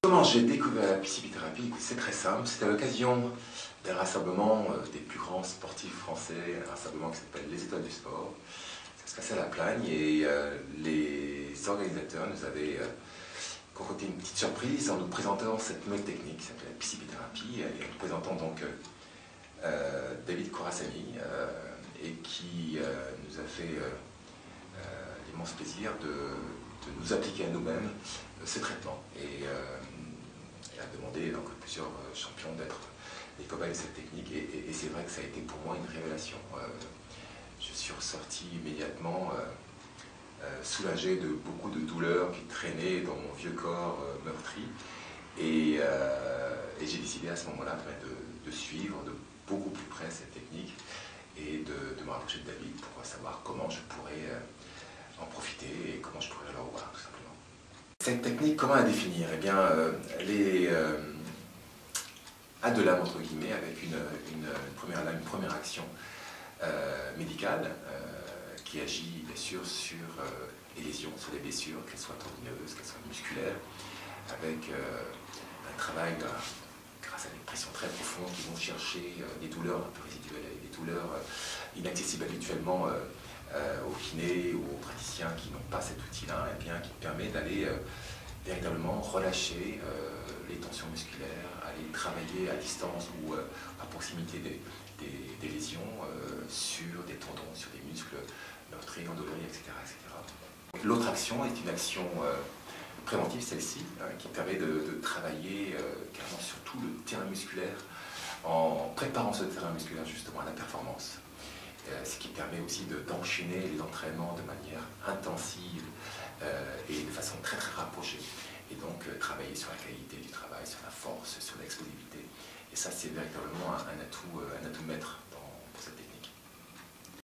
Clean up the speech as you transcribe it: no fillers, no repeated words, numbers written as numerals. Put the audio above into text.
Comment j'ai découvert la piscithérapie? C'est très simple, c'était à l'occasion d'un rassemblement des plus grands sportifs français, un rassemblement qui s'appelle les Étoiles du Sport. Ça se passait à La Plagne et les organisateurs nous avaient concocté une petite surprise en nous présentant cette nouvelle technique qui s'appelle la piscithérapie et en nous présentant donc David Khorasani et qui nous a fait l'immense plaisir de nous appliquer à nous-mêmes ce traitement. Et a demandé donc à plusieurs champions d'être les cobayes de cette technique et c'est vrai que ça a été pour moi une révélation. Je suis ressorti immédiatement soulagé de beaucoup de douleurs qui traînaient dans mon vieux corps meurtri et j'ai décidé à ce moment-là de suivre de beaucoup plus près cette technique et de me rapprocher de David pour savoir comment je pourrais en profiter et comment je pourrais le revoir tout simplement. Cette technique, comment la définir? Eh bien, elle est à de l'âme, entre guillemets, avec une première action médicale qui agit bien sûr sur les lésions, sur les blessures, qu'elles soient tendineuses, qu'elles soient musculaires, avec un travail grâce à des pressions très profondes qui vont chercher des douleurs un peu résiduelles, des douleurs inaccessibles habituellement aux kinés ou aux praticiens qui n'ont pas cet outil-là, et bien qui permet d'aller véritablement relâcher les tensions musculaires, aller travailler à distance ou à proximité des lésions sur des tendons, sur des muscles meurtris, endoloris, etc. L'autre action est une action préventive, celle-ci, qui permet de travailler carrément sur tout le terrain musculaire en préparant ce terrain musculaire justement à la performance. Ce qui permet aussi d'enchaîner les entraînements de manière intensive et de façon très rapprochée. Et donc travailler sur la qualité du travail, sur la force, sur l'explosivité. Et ça c'est véritablement un atout maître